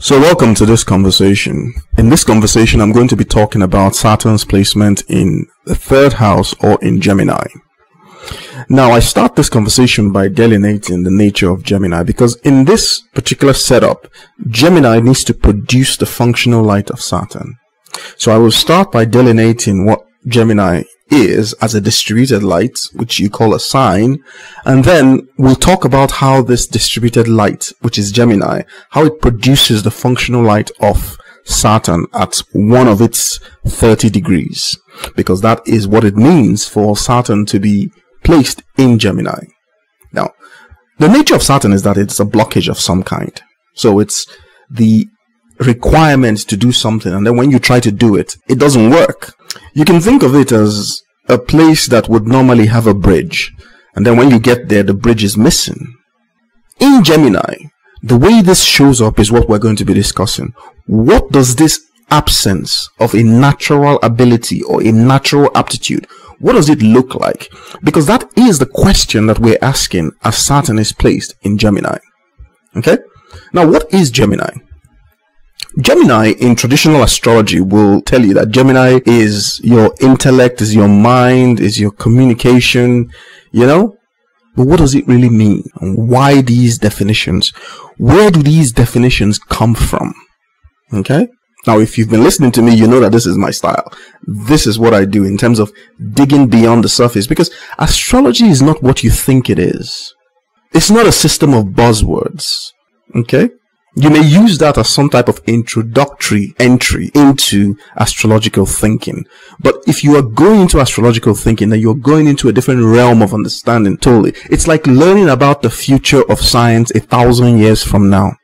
So welcome to this conversation. In this conversation, I'm going to be talking about Saturn's placement in the third house or in Gemini. Now, I start this conversation by delineating the nature of Gemini because in this particular setup, Gemini needs to produce the functional light of Saturn. So I will start by delineating what Gemini is as a distributed light, which you call a sign, and then we'll talk about how this distributed light, which is Gemini, how it produces the functional light of Saturn at one of its 30 degrees, because that is what it means for Saturn to be placed in Gemini. Now, the nature of Saturn is that it's a blockage of some kind. So it's the requirement to do something, and then when you try to do it, it doesn't work. You can think of it as a place that would normally have a bridge, and then when you get there, the bridge is missing. In Gemini, the way this shows up is what we're going to be discussing. What does this absence of a natural ability or a natural aptitude, what does it look like? Because that is the question that we're asking as Saturn is placed in Gemini. Okay? Now, what is Gemini? Gemini in traditional astrology will tell you that Gemini is your intellect, is your mind, is your communication, But what does it really mean? And why these definitions? Where do these definitions come from? Okay? Now, if you've been listening to me, you know that this is my style. This is what I do in terms of digging beyond the surface, because astrology is not what you think it is. It's not a system of buzzwords. Okay? You may use that as some type of introductory entry into astrological thinking. But if you are going into astrological thinking, then you're going into a different realm of understanding totally. It's like learning about the future of science 1,000 years from now.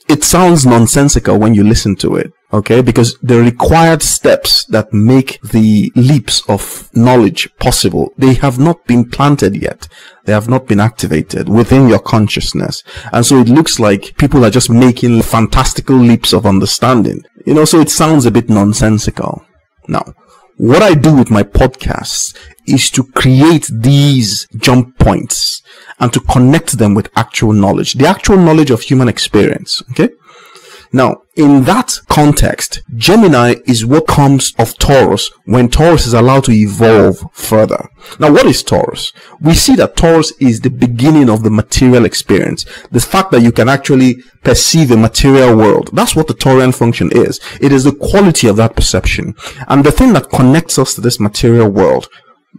It sounds nonsensical when you listen to it, okay? Because the required steps that make the leaps of knowledge possible, they have not been planted yet. They have not been activated within your consciousness. And so it looks like people are just making fantastical leaps of understanding. So it sounds a bit nonsensical. Now, what I do with my podcasts is to create these jump points and to connect them with actual knowledge, the actual knowledge of human experience, okay? Now, in that context, Gemini is what comes of Taurus when Taurus is allowed to evolve further. Now, what is Taurus? We see that Taurus is the beginning of the material experience. The fact that you can actually perceive a material world. That's what the Taurian function is. It is the quality of that perception. And the thing that connects us to this material world,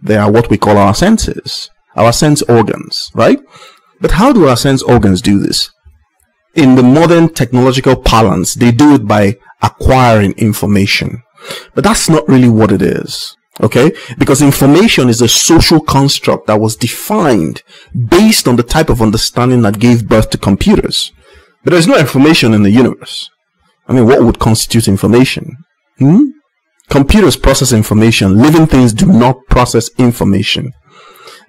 they are what we call our senses, our sense organs, right? But how do our sense organs do this? In the modern technological parlance, they do it by acquiring information. But that's not really what it is, okay? Because information is a social construct that was defined based on the type of understanding that gave birth to computers. But there's no information in the universe. What would constitute information? Computers process information. Living things do not process information.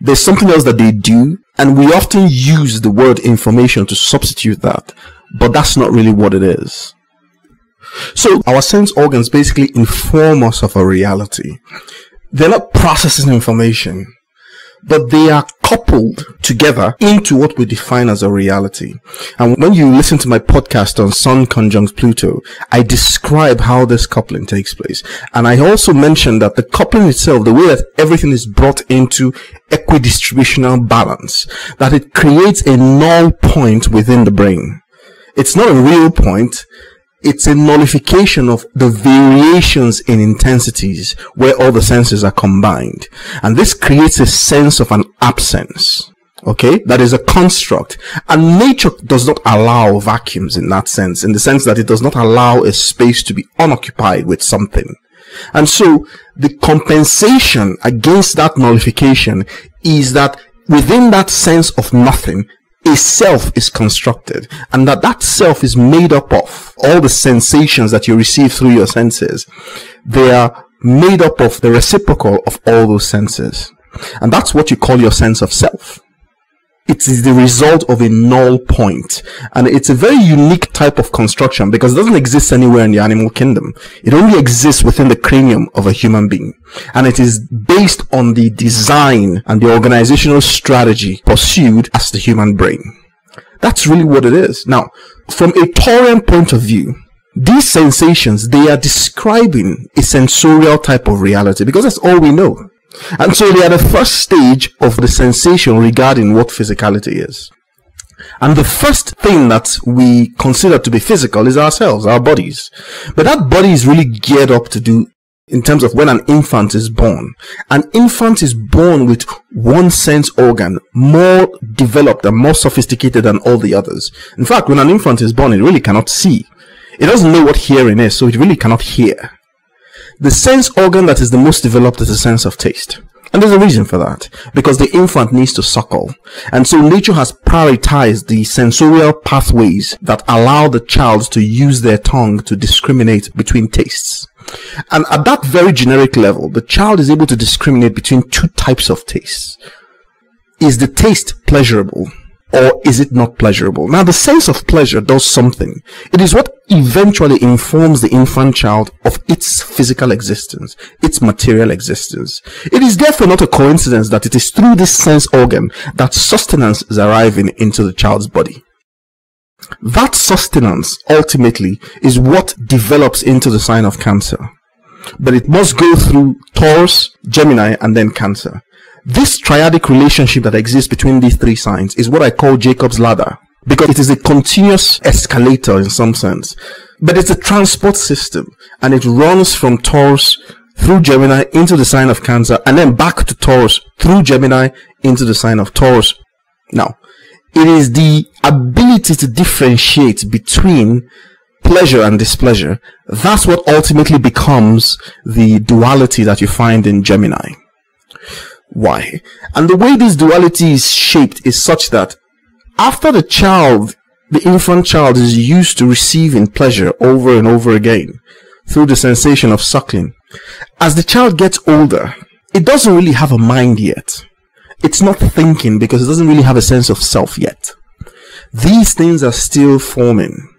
There's something else that they do, and we often use the word information to substitute that, but that's not really what it is. So our sense organs basically inform us of a reality. They're not processing information, but they are coupled together into what we define as a reality. And when you listen to my podcast on Sun conjunct Pluto, I describe how this coupling takes place. And I also mentioned that the coupling itself, the way that everything is brought into equidistributional balance, that it creates a null point within the brain. It's not a real point. It's a nullification of the variations in intensities where all the senses are combined. And this creates a sense of an absence. Okay? That is a construct. And nature does not allow vacuums in that sense, in the sense that it does not allow a space to be unoccupied with something. And so the compensation against that nullification is that within that sense of nothing, a self is constructed, and that self is made up of all the sensations that you receive through your senses. They are made up of the reciprocal of all those senses. And that's what you call your sense of self. It is the result of a null point. And it's a very unique type of construction because it doesn't exist anywhere in the animal kingdom. It only exists within the cranium of a human being. And it is based on the design and the organizational strategy pursued as the human brain. That's really what it is. Now, from a Taurian point of view, these sensations, they are describing a sensorial type of reality because that's all we know. And so they are the first stage of the sensation regarding what physicality is. And the first thing that we consider to be physical is ourselves, our bodies. But that body is really geared up to do, in terms of when an infant is born. An infant is born with one sense organ more developed and more sophisticated than all the others. In fact, when an infant is born, it really cannot see. It doesn't know what hearing is, so it really cannot hear. The sense organ that is the most developed is the sense of taste. And there's a reason for that, because the infant needs to suckle. And so nature has prioritized the sensorial pathways that allow the child to use their tongue to discriminate between tastes. And at that very generic level, the child is able to discriminate between two types of tastes. Is the taste pleasurable, or is it not pleasurable? Now, the sense of pleasure does something. It is what eventually informs the infant child of its physical existence, its material existence. It is therefore not a coincidence that it is through this sense organ that sustenance is arriving into the child's body. That sustenance, ultimately, is what develops into the sign of Cancer. But it must go through Taurus, Gemini, and then Cancer. This triadic relationship that exists between these three signs is what I call Jacob's ladder, because it is a continuous escalator in some sense. But it's a transport system, and it runs from Taurus through Gemini into the sign of Cancer, and then back to Taurus through Gemini into the sign of Taurus. Now, it is the ability to differentiate between pleasure and displeasure. That's what ultimately becomes the duality that you find in Gemini. Why? And the way this duality is shaped is such that after the infant child is used to receiving pleasure over and over again through the sensation of suckling, as the child gets older, it doesn't really have a mind yet. It's not thinking because it doesn't really have a sense of self yet. These things are still forming.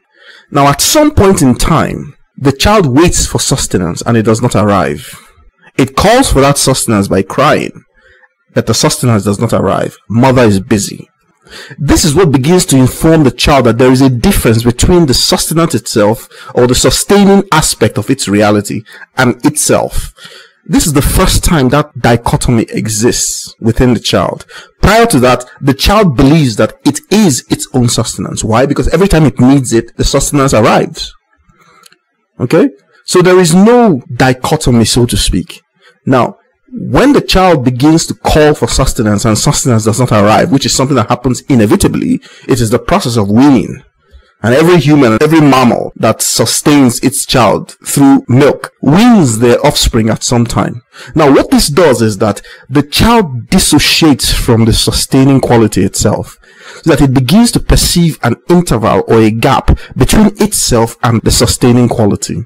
Now, at some point in time, the child waits for sustenance and it does not arrive. It calls for that sustenance by crying, but the sustenance does not arrive. Mother is busy. This is what begins to inform the child that there is a difference between the sustenance itself, or the sustaining aspect of its reality, and itself. This is the first time that dichotomy exists within the child. Prior to that, the child believes that it is its own sustenance. Why? Because every time it needs it, the sustenance arrives. Okay? So there is no dichotomy, so to speak. Now, when the child begins to call for sustenance and sustenance does not arrive, which is something that happens inevitably, it is the process of weaning. And every human, every mammal that sustains its child through milk weans their offspring at some time. Now, what this does is that the child dissociates from the sustaining quality itself, so that it begins to perceive an interval or a gap between itself and the sustaining quality.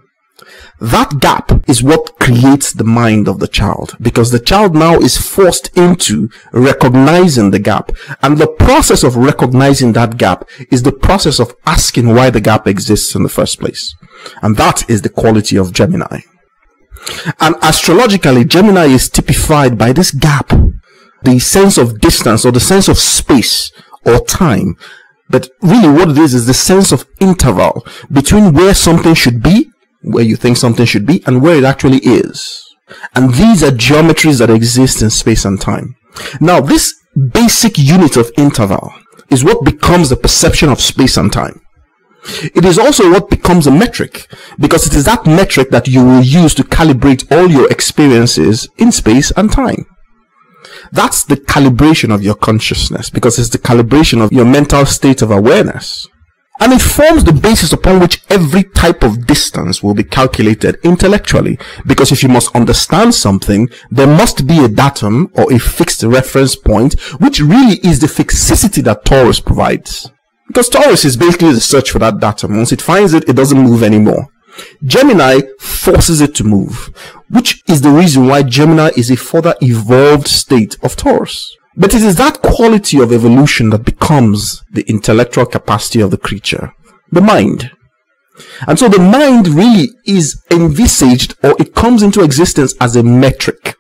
That gap is what creates the mind of the child, because the child now is forced into recognizing the gap, and the process of recognizing that gap is the process of asking why the gap exists in the first place. And that is the quality of Gemini. And astrologically, Gemini is typified by this gap, the sense of distance or the sense of space or time. But really what it is the sense of interval between where something should be, where you think something should be, and where it actually is. And these are geometries that exist in space and time. Now, this basic unit of interval is what becomes the perception of space and time. It is also what becomes a metric, because it is that metric that you will use to calibrate all your experiences in space and time. That's the calibration of your consciousness, because it's the calibration of your mental state of awareness. And it forms the basis upon which every type of distance will be calculated intellectually. Because if you must understand something, there must be a datum or a fixed reference point, which really is the fixicity that Taurus provides. Because Taurus is basically the search for that datum. Once it finds it, it doesn't move anymore. Gemini forces it to move, which is the reason why Gemini is a further evolved state of Taurus. But it is that quality of evolution that becomes the intellectual capacity of the creature, the mind. And so the mind really is envisaged, or it comes into existence as a metric,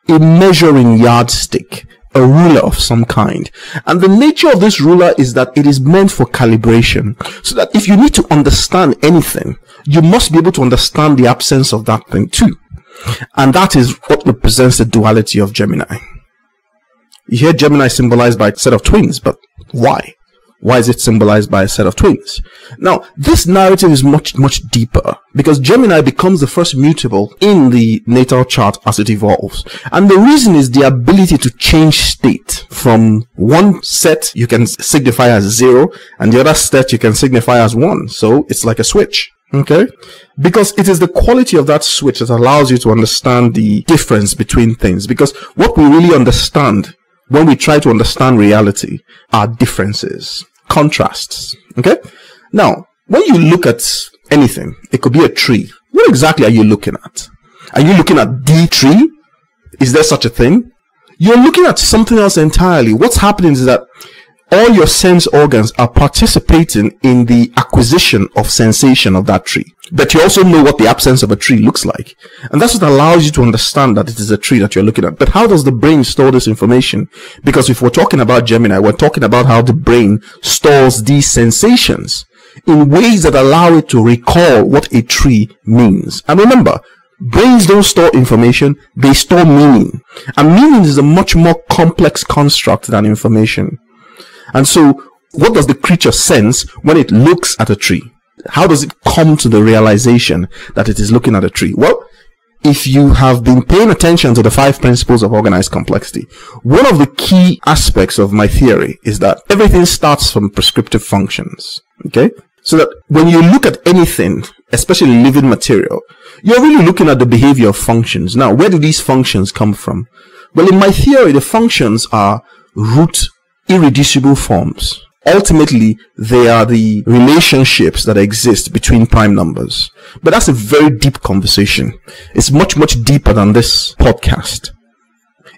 a measuring yardstick, a ruler of some kind. And the nature of this ruler is that it is meant for calibration. So that if you need to understand anything, you must be able to understand the absence of that thing too. And that is what represents the duality of Gemini. You hear Gemini symbolized by a set of twins, but why? Why is it symbolized by a set of twins? Now, this narrative is much, much deeper because Gemini becomes the first mutable in the natal chart as it evolves. And the reason is the ability to change state. From one set you can signify as 0 and the other set you can signify as 1. So it's like a switch. Okay? Because it is the quality of that switch that allows you to understand the difference between things. Because what we really understand when we try to understand reality are differences, contrasts. Okay? Now, when you look at anything, it could be a tree. What exactly are you looking at? Are you looking at the tree? Is there such a thing? You're looking at something else entirely. What's happening is that all your sense organs are participating in the acquisition of sensation of that tree. But you also know what the absence of a tree looks like. And that's what allows you to understand that it is a tree that you're looking at. But how does the brain store this information? Because if we're talking about Gemini, we're talking about how the brain stores these sensations in ways that allow it to recall what a tree means. And remember, brains don't store information, they store meaning. And meaning is a much more complex construct than information. And so, what does the creature sense when it looks at a tree? How does it come to the realization that it is looking at a tree? Well, if you have been paying attention to the 5 principles of organized complexity, one of the key aspects of my theory is that everything starts from prescriptive functions. Okay? So that when you look at anything, especially living material, you're really looking at the behavior of functions. Now, where do these functions come from? Well, in my theory, the functions are root irreducible forms. Ultimately, they are the relationships that exist between prime numbers. But that's a very deep conversation. It's much, much deeper than this podcast.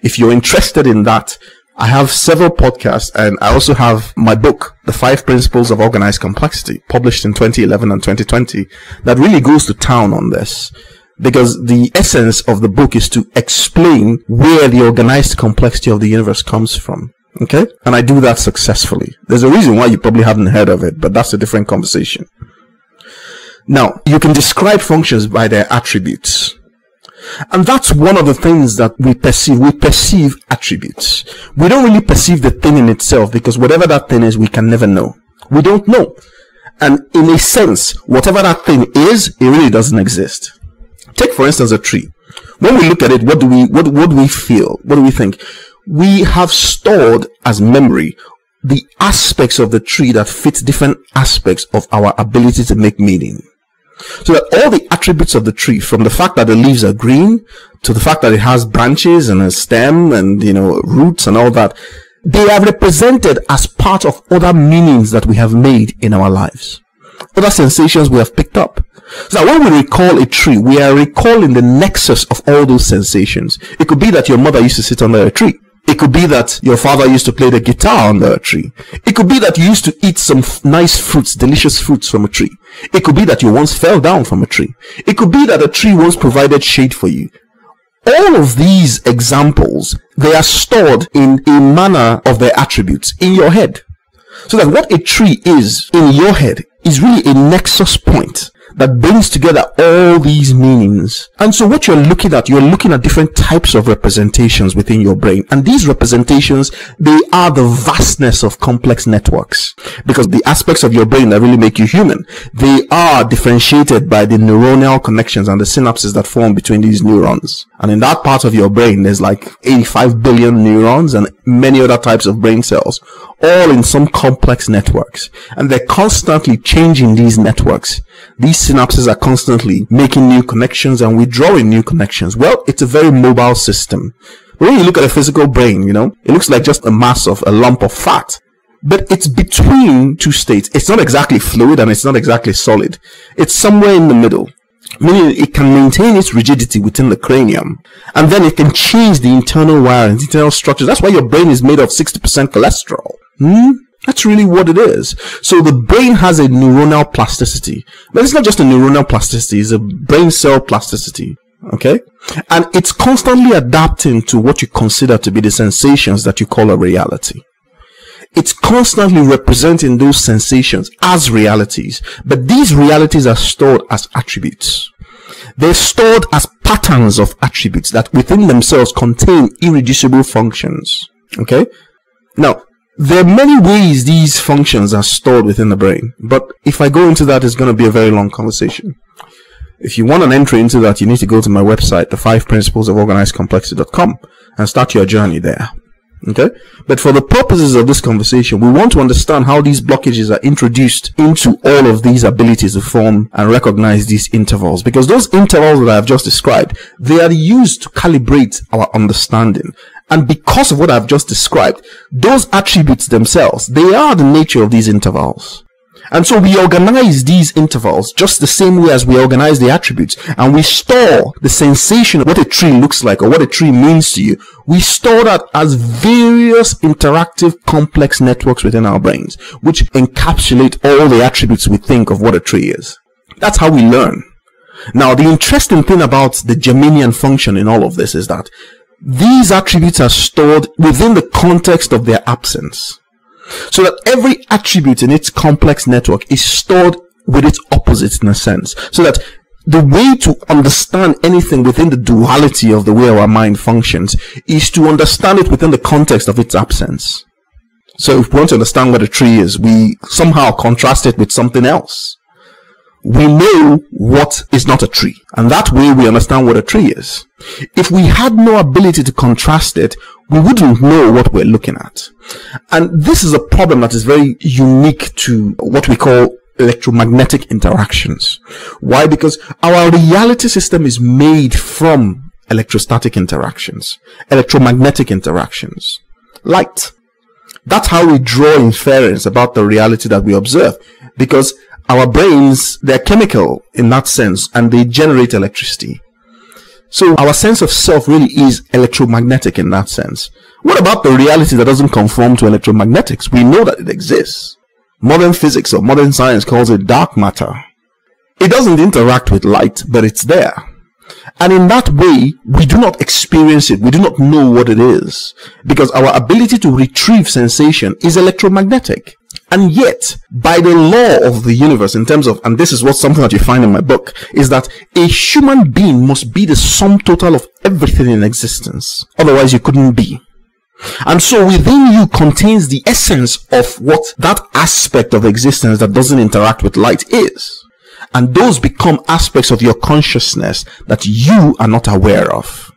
If you're interested in that, I have several podcasts and I also have my book, The 5 Principles of Organized Complexity, published in 2011 and 2020, that really goes to town on this. Because the essence of the book is to explain where the organized complexity of the universe comes from. Okay? And I do that successfully. There's a reason why you probably haven't heard of it, but that's a different conversation. Now, you can describe functions by their attributes. And that's one of the things that we perceive. We perceive attributes. We don't really perceive the thing in itself because whatever that thing is, we can never know. We don't know. And in a sense, whatever that thing is, it really doesn't exist. Take, for instance, a tree. When we look at it, what do we feel? What do we think? We have stored as memory the aspects of the tree that fit different aspects of our ability to make meaning. So that all the attributes of the tree, from the fact that the leaves are green, to the fact that it has branches and a stem and, roots and all that, they are represented as part of other meanings that we have made in our lives. Other sensations we have picked up. So that when we recall a tree, we are recalling the nexus of all those sensations. It could be that your mother used to sit under a tree. It could be that your father used to play the guitar under a tree. It could be that you used to eat some nice fruits, delicious fruits from a tree. It could be that you once fell down from a tree. It could be that a tree once provided shade for you. All of these examples, they are stored in a manner of their attributes in your head. So that what a tree is in your head is really a nexus point that brings together all these meanings. And so what you're looking at different types of representations within your brain. And these representations, they are the vastness of complex networks. Because the aspects of your brain that really make you human, they are differentiated by the neuronal connections and the synapses that form between these neurons. And in that part of your brain, there's like 85 billion neurons and many other types of brain cells, all in some complex networks. And they're constantly changing these networks. These synapses are constantly making new connections and withdrawing new connections. Well, it's a very mobile system. But when you look at a physical brain, it looks like just a mass of a lump of fat. But it's between two states. It's not exactly fluid and it's not exactly solid. It's somewhere in the middle. Meaning it can maintain its rigidity within the cranium. And then it can change the internal wiring, the internal structures. That's why your brain is made of 60% cholesterol. That's really what it is. So the brain has a neuronal plasticity. But it's not just a neuronal plasticity, it's a brain cell plasticity. Okay? And it's constantly adapting to what you consider to be the sensations that you call a reality. It's constantly representing those sensations as realities, but these realities are stored as attributes. They're stored as patterns of attributes that within themselves contain irreducible functions. Okay? Now, there are many ways these functions are stored within the brain, but if I go into that, it's going to be a very long conversation. If you want an entry into that, you need to go to my website, the5principlesoforganizedcomplexity.com, and start your journey there. Okay? But for the purposes of this conversation, we want to understand how these blockages are introduced into all of these abilities to form and recognize these intervals. Because those intervals that I have just described, they are used to calibrate our understanding. And because of what I've just described, those attributes themselves, they are the nature of these intervals. And so we organize these intervals just the same way as we organize the attributes, and we store the sensation of what a tree looks like or what a tree means to you. We store that as various interactive complex networks within our brains, which encapsulate all the attributes we think of what a tree is. That's how we learn. Now, the interesting thing about the Germanian function in all of this is that these attributes are stored within the context of their absence. So that every attribute in its complex network is stored with its opposite in a sense. So that the way to understand anything within the duality of the way our mind functions is to understand it within the context of its absence. So if we want to understand what a tree is, we somehow contrast it with something else. We know what is not a tree, and that way we understand what a tree is. If we had no ability to contrast it, we wouldn't know what we're looking at. And this is a problem that is very unique to what we call electromagnetic interactions. Why? Because our reality system is made from electrostatic interactions, electromagnetic interactions, light. That's how we draw inference about the reality that we observe, because our brains, they're chemical in that sense, and they generate electricity. So our sense of self really is electromagnetic in that sense. What about the reality that doesn't conform to electromagnetics? We know that it exists. Modern physics or modern science calls it dark matter. It doesn't interact with light, but it's there. And in that way, we do not experience it. We do not know what it is, because our ability to retrieve sensation is electromagnetic. And yet, by the law of the universe, in terms of, and this is what something that you find in my book, is that a human being must be the sum total of everything in existence. Otherwise, you couldn't be. And so within you contains the essence of what that aspect of existence that doesn't interact with light is. And those become aspects of your consciousness that you are not aware of.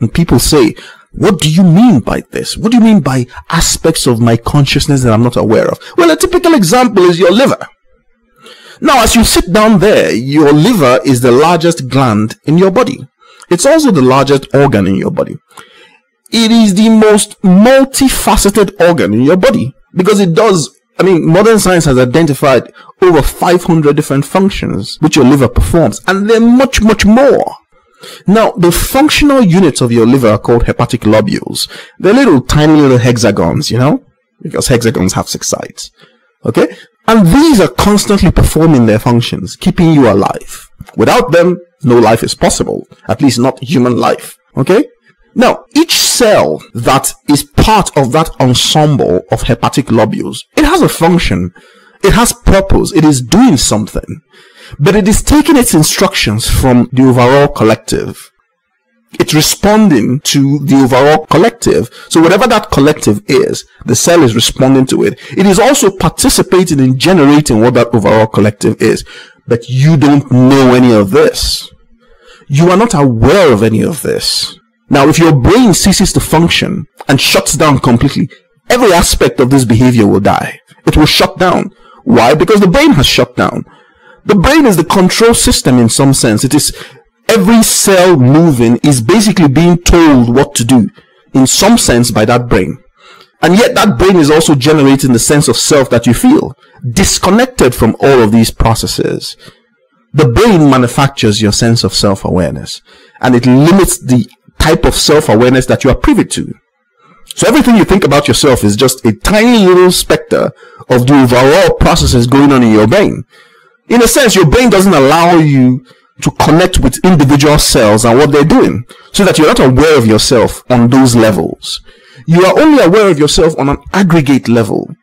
And people say, what do you mean by this? What do you mean by aspects of my consciousness that I'm not aware of? Well, a typical example is your liver. Now, as you sit down there, your liver is the largest gland in your body. It's also the largest organ in your body. It is the most multifaceted organ in your body, because it does, modern science has identified over 500 different functions which your liver performs, and they're much, much more. Now, the functional units of your liver are called hepatic lobules. They're tiny little hexagons, because hexagons have 6 sides. Okay? And these are constantly performing their functions, keeping you alive. Without them, no life is possible. At least not human life. Okay? Now, each cell that is part of that ensemble of hepatic lobules, it has a function. It has purpose. It is doing something. But it is taking its instructions from the overall collective. It's responding to the overall collective. So whatever that collective is, the cell is responding to it. It is also participating in generating what that overall collective is. But you don't know any of this. You are not aware of any of this. Now, if your brain ceases to function and shuts down completely, every aspect of this behavior will die. It will shut down. Why? Because the brain has shut down. The brain is the control system in some sense. It is every cell moving is basically being told what to do in some sense by that brain. And yet that brain is also generating the sense of self that you feel, disconnected from all of these processes. The brain manufactures your sense of self-awareness, and it limits the type of self-awareness that you are privy to. So everything you think about yourself is just a tiny little specter of the overall processes going on in your brain. In a sense, your brain doesn't allow you to connect with individual cells and what they're doing, so that you're not aware of yourself on those levels. You are only aware of yourself on an aggregate level.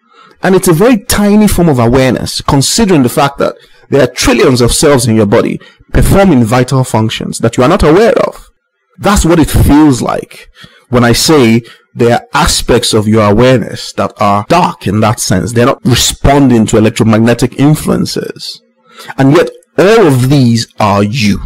And it's a very tiny form of awareness, considering the fact that there are trillions of cells in your body performing vital functions that you are not aware of. That's what it feels like when I say there are aspects of your awareness that are dark in that sense. They're not responding to electromagnetic influences. And yet, all of these are you.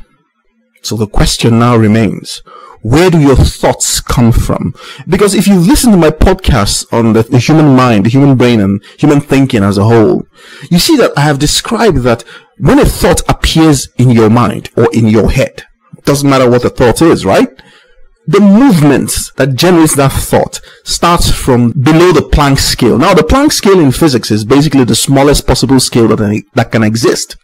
So the question now remains, where do your thoughts come from? Because if you listen to my podcasts on the human mind, the human brain, and human thinking as a whole, you see that I have described that when a thought appears in your mind or in your head, it doesn't matter what the thought is, right? The movement that generates that thought starts from below the Planck scale. Now, the Planck scale in physics is basically the smallest possible scale that can exist.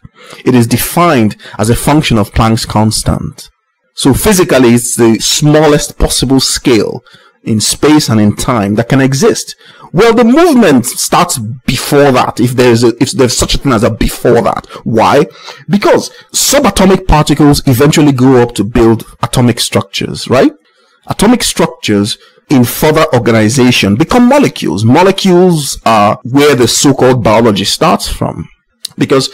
It is defined as a function of Planck's constant. So physically, it's the smallest possible scale in space and in time that can exist. Well, the movement starts before that, if there's such a thing as a before that. Why? Because subatomic particles eventually grow up to build atomic structures, right? Atomic structures in further organization become molecules. Molecules are where the so-called biology starts from. Because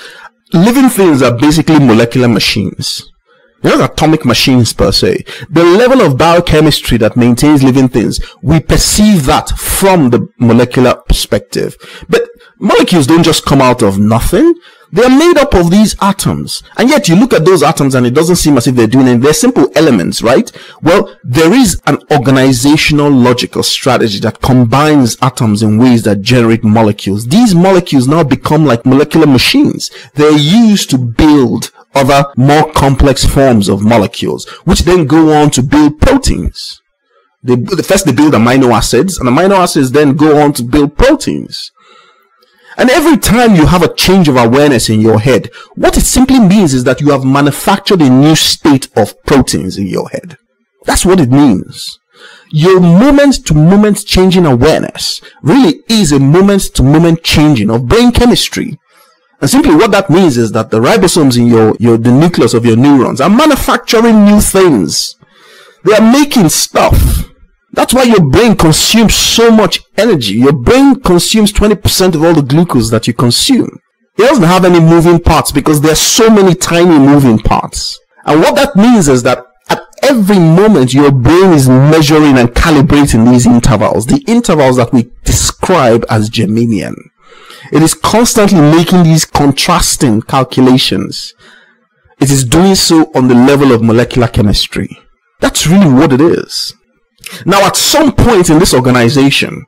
living things are basically molecular machines. They're not atomic machines per se. The level of biochemistry that maintains living things, we perceive that from the molecular perspective. But molecules don't just come out of nothing. They are made up of these atoms. And yet you look at those atoms and it doesn't seem as if they're doing it. They're simple elements, right? Well, there is an organizational logical strategy that combines atoms in ways that generate molecules. These molecules now become like molecular machines. They're used to build other more complex forms of molecules, which then go on to build proteins. First they build amino acids, and amino acids then go on to build proteins. And every time you have a change of awareness in your head, what it simply means is that you have manufactured a new state of proteins in your head. That's what it means. Your moment-to-moment changing awareness really is a moment-to-moment changing of brain chemistry. And simply what that means is that the ribosomes in the nucleus of your neurons are manufacturing new things. They are making stuff. That's why your brain consumes so much energy. Your brain consumes 20% of all the glucose that you consume. It doesn't have any moving parts because there are so many tiny moving parts. And what that means is that at every moment your brain is measuring and calibrating these intervals, the intervals that we describe as Geminian. It is constantly making these contrasting calculations. It is doing so on the level of molecular chemistry. That's really what it is. Now, at some point in this organization,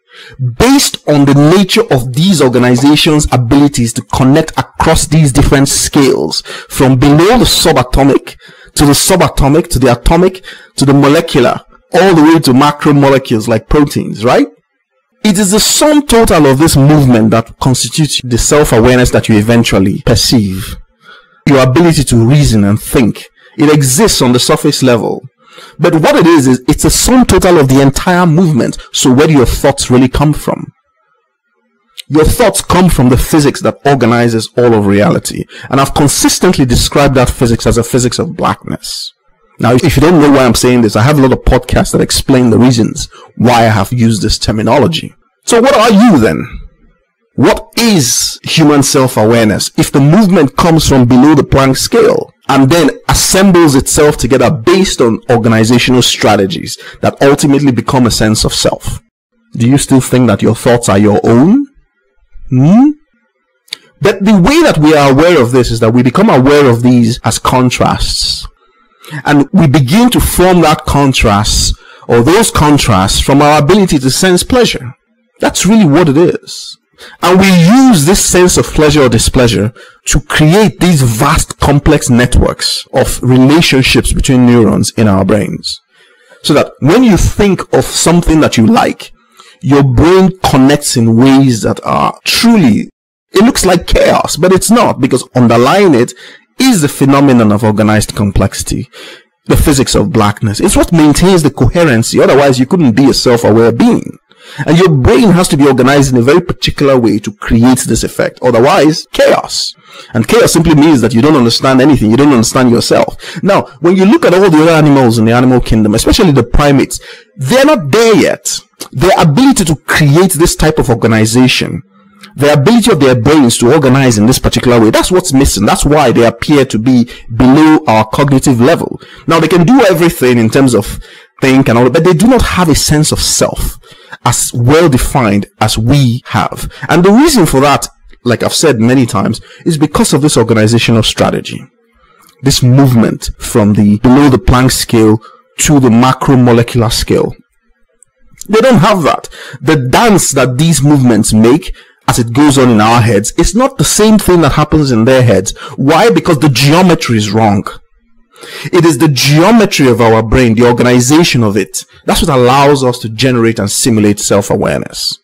based on the nature of these organizations' abilities to connect across these different scales, from below the subatomic, to the atomic, to the molecular, all the way to macromolecules like proteins, right? It is the sum total of this movement that constitutes the self-awareness that you eventually perceive. Your ability to reason and think. It exists on the surface level. But what it is it's a sum total of the entire movement. So where do your thoughts really come from? Your thoughts come from the physics that organizes all of reality. And I've consistently described that physics as a physics of blackness. Now, if you don't know why I'm saying this, I have a lot of podcasts that explain the reasons why I have used this terminology. So what are you then? What is human self-awareness if the movement comes from below the Planck scale and then assembles itself together based on organizational strategies that ultimately become a sense of self? Do you still think that your thoughts are your own? But the way that we are aware of this is that we become aware of these as contrasts. And we begin to form that contrast or those contrasts from our ability to sense pleasure. That's really what it is. And we use this sense of pleasure or displeasure to create these vast complex networks of relationships between neurons in our brains. So that when you think of something that you like, your brain connects in ways that are truly, it looks like chaos, but it's not, because underlying it is the phenomenon of organized complexity, the physics of blackness. It's what maintains the coherency. Otherwise, you couldn't be a self-aware being. And your brain has to be organized in a very particular way to create this effect. Otherwise, chaos. And chaos simply means that you don't understand anything. You don't understand yourself. Now, when you look at all the other animals in the animal kingdom, especially the primates, they're not there yet. Their ability to create this type of organization, the ability of their brains to organize in this particular way, that's what's missing. That's why they appear to be below our cognitive level. Now, they can do everything in terms of think and all that, but they do not have a sense of self as well defined as we have. And the reason for that, like I've said many times, is because of this organizational strategy. This movement from the below the Planck scale to the macromolecular scale. They don't have that. The dance that these movements make as it goes on in our heads, it's not the same thing that happens in their heads. Why? Because the geometry is wrong. It is the geometry of our brain, the organization of it. That's what allows us to generate and simulate self-awareness.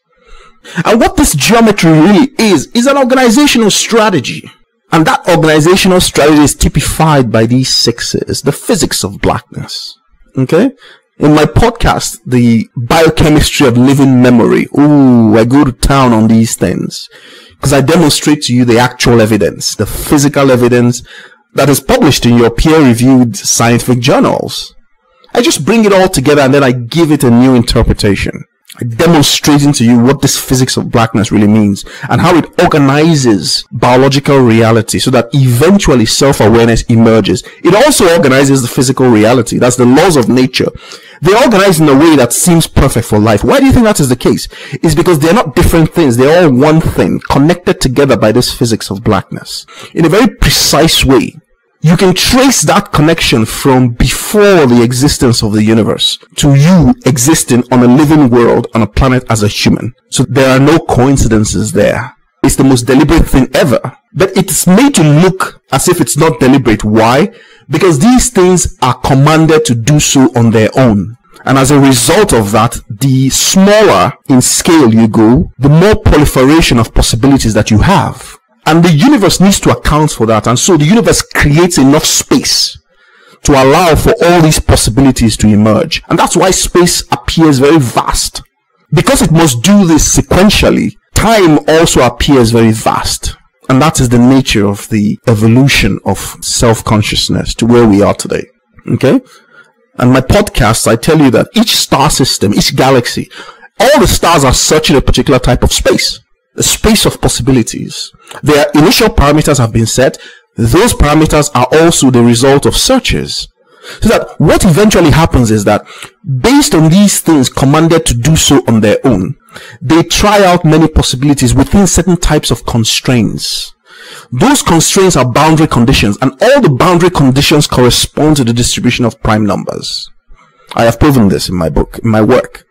And what this geometry really is an organizational strategy. And that organizational strategy is typified by these sixes, the physics of blackness. Okay? In my podcast, the biochemistry of living memory, I go to town on these things. Because I demonstrate to you the actual evidence, the physical evidence that is published in your peer-reviewed scientific journals. I just bring it all together and then I give it a new interpretation. Demonstrating to you what this physics of blackness really means and how it organizes biological reality so that eventually self-awareness emerges. It also organizes the physical reality. That's the laws of nature. They're organized in a way that seems perfect for life. Why do you think that is the case? It's because they're not different things. They're all one thing, connected together by this physics of blackness in a very precise way. You can trace that connection from before the existence of the universe to you existing on a living world on a planet as a human. So there are no coincidences there. It's the most deliberate thing ever. But it's made to look as if it's not deliberate. Why? Because these things are commanded to do so on their own. And as a result of that, the smaller in scale you go, the more proliferation of possibilities that you have. And the universe needs to account for that. And so the universe creates enough space to allow for all these possibilities to emerge. And that's why space appears very vast. Because it must do this sequentially, time also appears very vast. And that is the nature of the evolution of self-consciousness to where we are today. Okay? And my podcasts, I tell you that each star system, each galaxy, all the stars are searching a particular type of space. A space of possibilities. Their initial parameters have been set. Those parameters are also the result of searches. So that what eventually happens is that based on these things commanded to do so on their own, they try out many possibilities within certain types of constraints. Those constraints are boundary conditions, and all the boundary conditions correspond to the distribution of prime numbers. I have proven this in my book, in my work.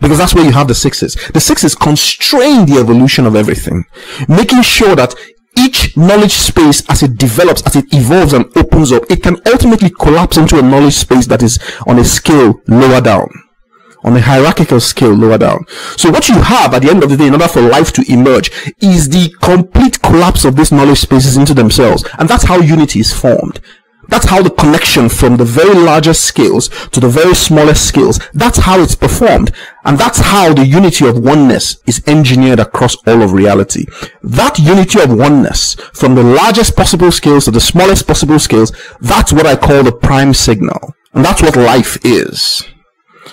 Because that's where you have the sixes. The sixes constrain the evolution of everything, making sure that each knowledge space, as it develops, as it evolves and opens up, it can ultimately collapse into a knowledge space that is on a scale lower down, on a hierarchical scale lower down. So what you have at the end of the day, in order for life to emerge, is the complete collapse of these knowledge spaces into themselves. And that's how unity is formed. That's how the connection from the very largest scales to the very smallest scales, that's how it's performed. And that's how the unity of oneness is engineered across all of reality. That unity of oneness from the largest possible scales to the smallest possible scales, that's what I call the prime signal. And that's what life is.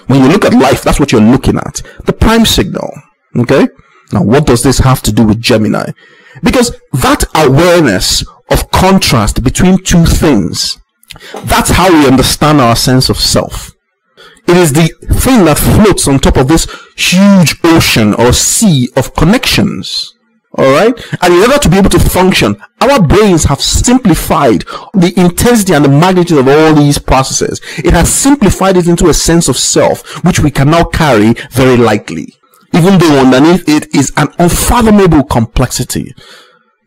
When you look at life, that's what you're looking at. The prime signal. Okay? Now, what does this have to do with Gemini? Because that awareness of contrast between two things, that's how we understand our sense of self. It is the thing that floats on top of this huge ocean or sea of connections. Alright? And in order to be able to function, our brains have simplified the intensity and the magnitude of all these processes. It has simplified it into a sense of self, which we can now carry very lightly. Even though underneath it is an unfathomable complexity.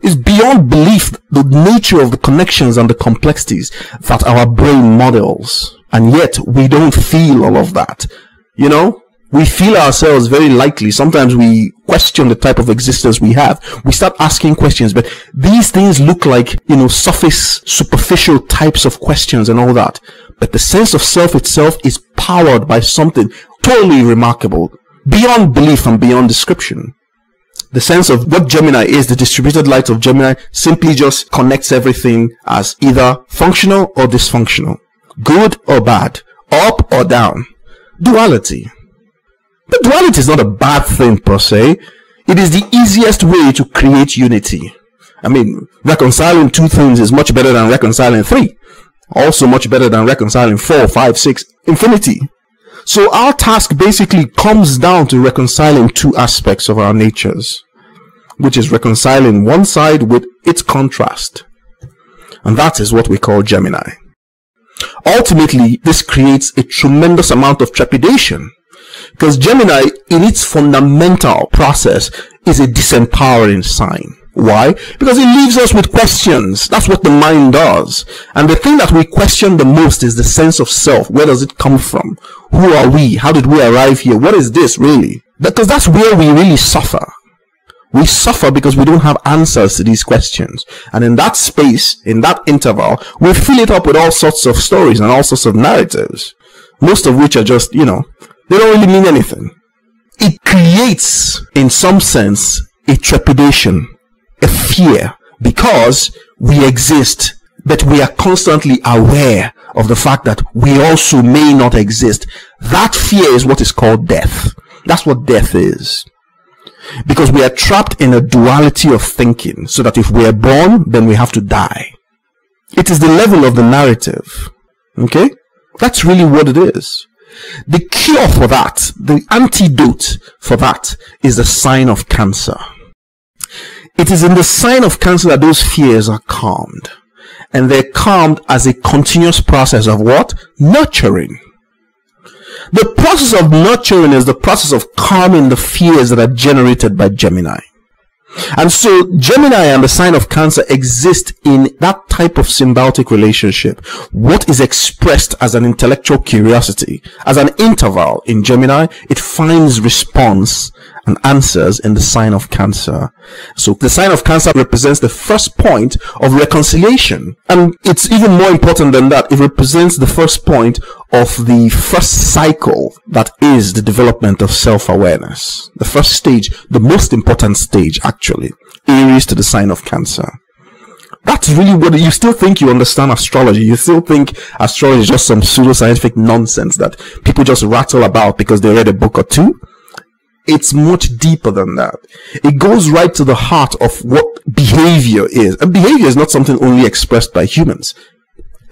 It's beyond belief the nature of the connections and the complexities that our brain models. And yet, we don't feel all of that. You know? We feel ourselves very lightly. Sometimes we question the type of existence we have. We start asking questions, but these things look like, surface, superficial types of questions and all that. But the sense of self itself is powered by something totally remarkable. beyond belief and beyond description. The sense of what Gemini is, the distributed light of Gemini, simply just connects everything as either functional or dysfunctional, good or bad, up or down. Duality. But duality is not a bad thing per se. It is the easiest way to create unity. I mean, reconciling two things is much better than reconciling three. Also much better than reconciling 4, 5, 6, infinity. So our task basically comes down to reconciling two aspects of our natures, which is reconciling one side with its contrast. And that is what we call Gemini. Ultimately, this creates a tremendous amount of trepidation, because Gemini, in its fundamental process, is a disempowering sign. Why? Because it leaves us with questions. That's what the mind does. And the thing that we question the most is the sense of self. Where does it come from? Who are we? How did we arrive here? What is this really? Because that's where we really suffer. We suffer because we don't have answers to these questions. And in that space, in that interval, we fill it up with all sorts of stories and all sorts of narratives. Most of which are just, they don't really mean anything. It creates, in some sense, a trepidation, a fear, because we exist, but we are constantly aware of the fact that we also may not exist. That fear is what is called death. That's what death is. Because we are trapped in a duality of thinking, so that if we are born, then we have to die. It is the level of the narrative. Okay? That's really what it is. The cure for that, the antidote for that, is the sign of Cancer. It is in the sign of Cancer that those fears are calmed. And they're calmed as a continuous process of what? Nurturing. The process of nurturing is the process of calming the fears that are generated by Gemini. And so Gemini and the sign of Cancer exist in that type of symbiotic relationship. What is expressed as an intellectual curiosity, as an interval in Gemini, it finds response and answers in the sign of Cancer. So the sign of Cancer represents the first point of reconciliation. And it's even more important than that. It represents the first point of the first cycle that is the development of self-awareness. The first stage, the most important stage actually, Aries to the sign of Cancer. That's really what you still think you understand astrology. You still think astrology is just some pseudoscientific nonsense that people just rattle about because they read a book or two. It's much deeper than that. It goes right to the heart of what behavior is. And behavior is not something only expressed by humans.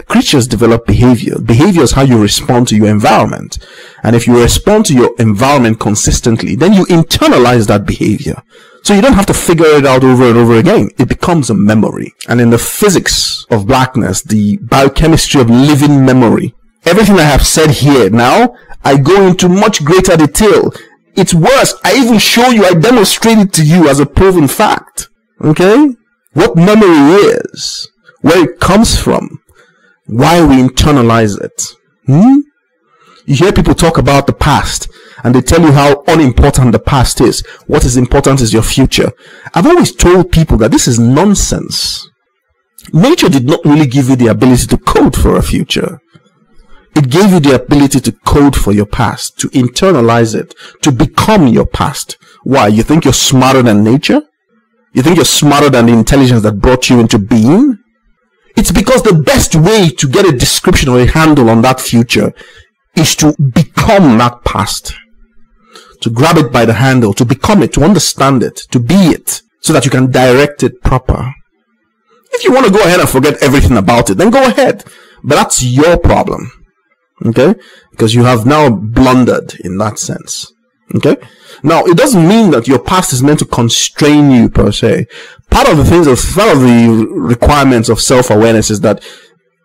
Creatures develop behavior. Behavior is how you respond to your environment. And if you respond to your environment consistently, then you internalize that behavior. So you don't have to figure it out over and over again. It becomes a memory. And in the physics of blackness, the biochemistry of living memory, everything I have said here now, I go into much greater detail. It's worse. I even show you, I demonstrate it to you as a proven fact. Okay? What memory is, where it comes from, why we internalize it. You hear people talk about the past, and they tell you how unimportant the past is. What is important is your future. I've always told people that this is nonsense. Nature did not really give you the ability to code for a future. It gave you the ability to code for your past, to internalize it, to become your past. Why? You think you're smarter than nature? You think you're smarter than the intelligence that brought you into being? It's because the best way to get a description or a handle on that future is to become that past. To grab it by the handle, to become it, to understand it, to be it, so that you can direct it proper. If you want to go ahead and forget everything about it, then go ahead. But that's your problem. Okay? Because you have now blundered in that sense. Okay? Now, it doesn't mean that your past is meant to constrain you per se. Part of the requirements of self-awareness is that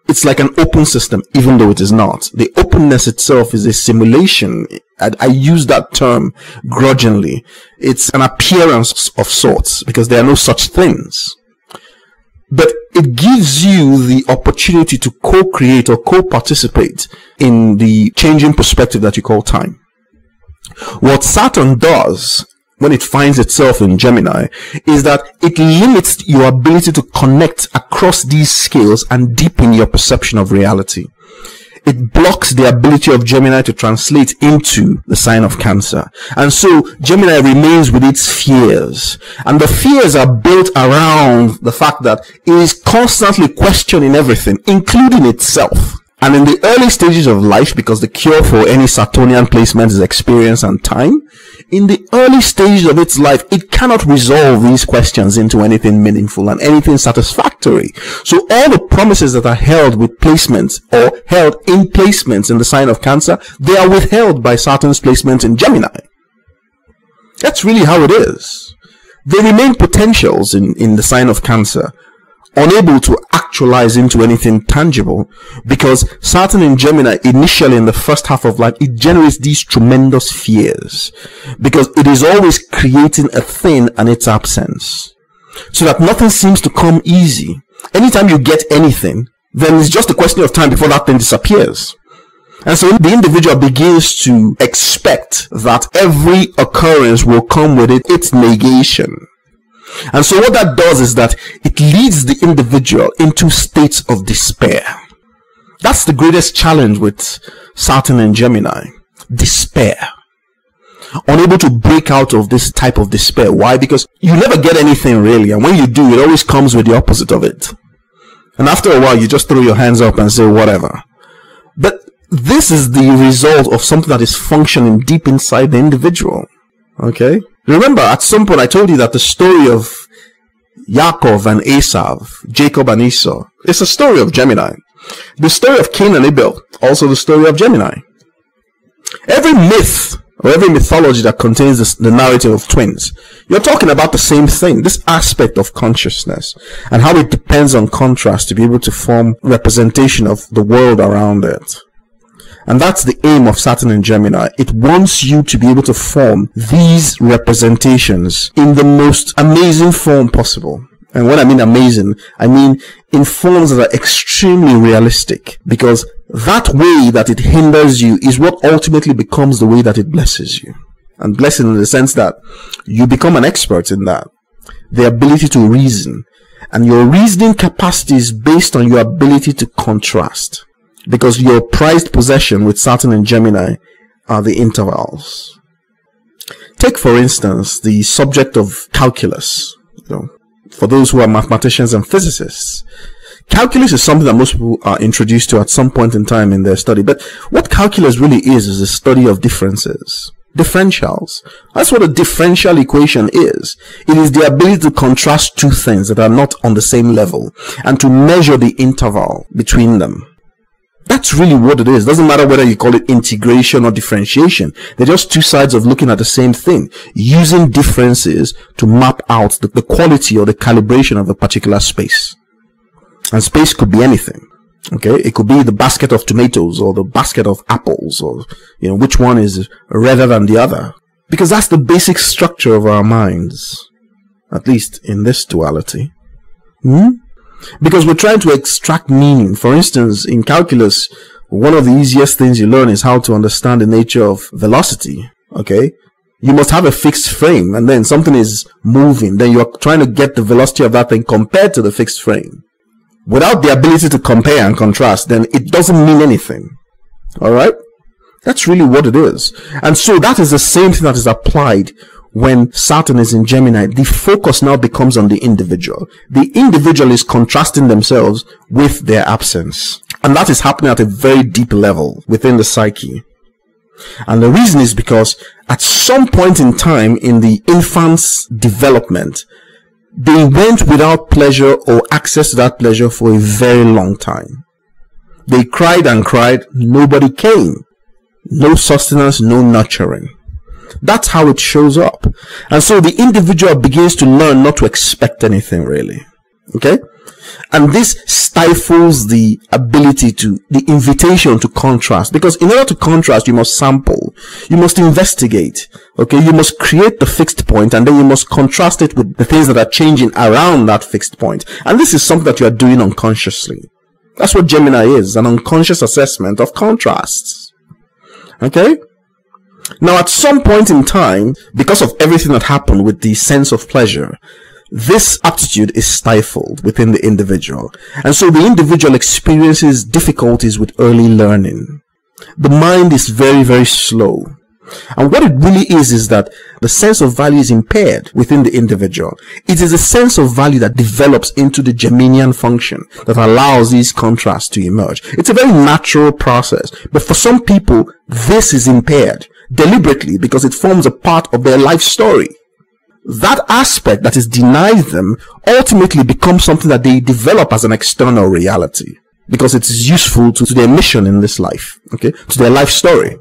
it's like an open system, even though it is not. The openness itself is a simulation. I use that term grudgingly. It's an appearance of sorts, because there are no such things. But it gives you the opportunity to co-create or co-participate in the changing perspective that you call time. What Saturn does when it finds itself in Gemini is that it limits your ability to connect across these scales and deepen your perception of reality. it blocks the ability of Gemini to translate into the sign of Cancer. And so Gemini remains with its fears. And the fears are built around the fact that it is constantly questioning everything, including itself. And in the early stages of life, because the cure for any Saturnian placement is experience and time, in the early stages of its life, it cannot resolve these questions into anything meaningful and anything satisfactory. So all the promises that are held with placements or held in placements in the sign of Cancer, they are withheld by Saturn's placement in Gemini. That's really how it is. They remain potentials in the sign of Cancer, unable to actualize into anything tangible, because Saturn in Gemini initially in the first half of life, it generates these tremendous fears because it is always creating a thing and its absence, so that nothing seems to come easy. Anytime you get anything, then it's just a question of time before that thing disappears. And so the individual begins to expect that every occurrence will come with its negation. And so what that does is that it leads the individual into states of despair. That's the greatest challenge with Saturn and Gemini. Despair. Unable to break out of this type of despair. Why? Because you never get anything really, and when you do, it always comes with the opposite of it. And after a while, you just throw your hands up and say whatever. But this is the result of something that is functioning deep inside the individual. Okay? Remember, at some point I told you that the story of Yaakov and Esav, Jacob and Esau, is a story of Gemini. The story of Cain and Abel, also the story of Gemini. Every myth or every mythology that contains the narrative of twins, you're talking about the same thing, this aspect of consciousness and how it depends on contrast to be able to form representation of the world around it. And that's the aim of Saturn in Gemini. It wants you to be able to form these representations in the most amazing form possible. And when I mean amazing, I mean in forms that are extremely realistic. Because that way that it hinders you is what ultimately becomes the way that it blesses you. And blessing in the sense that you become an expert in that. The ability to reason. And your reasoning capacity is based on your ability to contrast. Because your prized possession with Saturn and Gemini are the intervals. Take, for instance, the subject of calculus. For those who are mathematicians and physicists, calculus is something that most people are introduced to at some point in time in their study. But what calculus really is a study of differences. Differentials. That's what a differential equation is. It is the ability to contrast two things that are not on the same level and to measure the interval between them. That's really what it is. Doesn't matter whether you call it integration or differentiation. They're just two sides of looking at the same thing, using differences to map out the quality or the calibration of a particular space. And space could be anything. Okay, it could be the basket of tomatoes or the basket of apples, or which one is redder than the other. Because that's the basic structure of our minds, at least in this duality. Because we're trying to extract meaning. For instance, in calculus, one of the easiest things you learn is how to understand the nature of velocity. Okay? You must have a fixed frame, and then something is moving. Then you're trying to get the velocity of that thing compared to the fixed frame. Without the ability to compare and contrast, then it doesn't mean anything. Alright? That's really what it is. And so that is the same thing that is applied when Saturn is in Gemini. The focus now becomes on the individual. The individual is contrasting themselves with their absence. And that is happening at a very deep level within the psyche. And the reason is because at some point in time in the infant's development, they went without pleasure or access to that pleasure for a very long time. They cried and cried, nobody came. No sustenance, no nurturing. That's how it shows up. And so the individual begins to learn not to expect anything really. Okay? And this stifles the ability the invitation to contrast. Because in order to contrast, you must sample. You must investigate. Okay? You must create the fixed point, and then you must contrast it with the things that are changing around that fixed point. And this is something that you are doing unconsciously. That's what Gemini is, an unconscious assessment of contrasts. Okay? Now, at some point in time, because of everything that happened with the sense of pleasure, this aptitude is stifled within the individual. And so the individual experiences difficulties with early learning. The mind is very, very slow. And what it really is that the sense of value is impaired within the individual. It is a sense of value that develops into the Geminian function that allows these contrasts to emerge. It's a very natural process. But for some people, this is impaired deliberately because it forms a part of their life story. That aspect that is denied them ultimately becomes something that they develop as an external reality because it is useful to their mission in this life, okay, to their life story.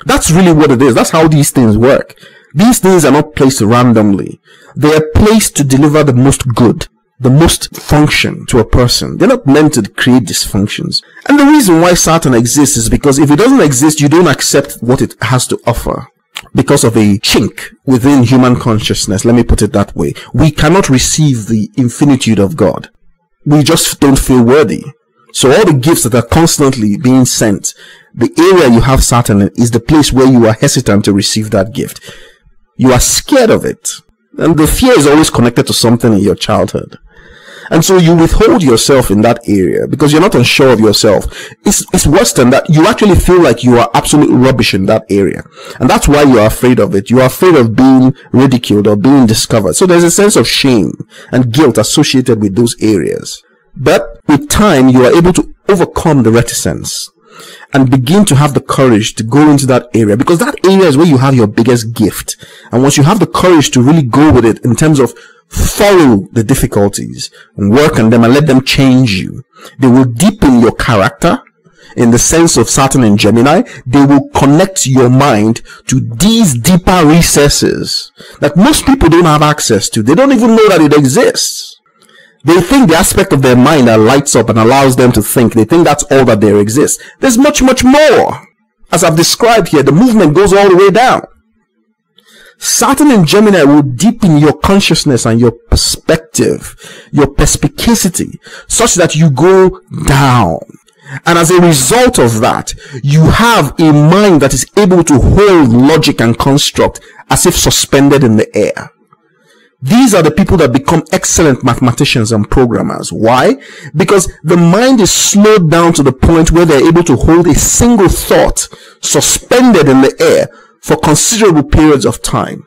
That's really what it is. That's how these things work. These things are not placed randomly. They are placed to deliver the most good, the most function to a person. They're not meant to create dysfunctions. And the reason why Saturn exists is because if it doesn't exist, you don't accept what it has to offer. Because of a chink within human consciousness, let me put it that way. We cannot receive the infinitude of God. We just don't feel worthy. So all the gifts that are constantly being sent, the area you have Saturn in is the place where you are hesitant to receive that gift. You are scared of it. And the fear is always connected to something in your childhood. And so you withhold yourself in that area because you're not unsure of yourself. It's worse than that. You actually feel like you are absolute rubbish in that area. And that's why you are afraid of it. You are afraid of being ridiculed or being discovered. So there's a sense of shame and guilt associated with those areas. But with time, you are able to overcome the reticence and begin to have the courage to go into that area, because that area is where you have your biggest gift. And once you have the courage to really go with it in terms of follow the difficulties and work on them and let them change you, they will deepen your character in the sense of Saturn and Gemini. They will connect your mind to these deeper recesses that most people don't have access to. They don't even know that it exists. They think the aspect of their mind that lights up and allows them to think, they think that's all that there exists. There's much, much more. As I've described here, the movement goes all the way down. Saturn in Gemini will deepen your consciousness and your perspective, your perspicacity, such that you go down. And as a result of that, you have a mind that is able to hold logic and construct as if suspended in the air. These are the people that become excellent mathematicians and programmers. Why? Because the mind is slowed down to the point where they're able to hold a single thought suspended in the air for considerable periods of time.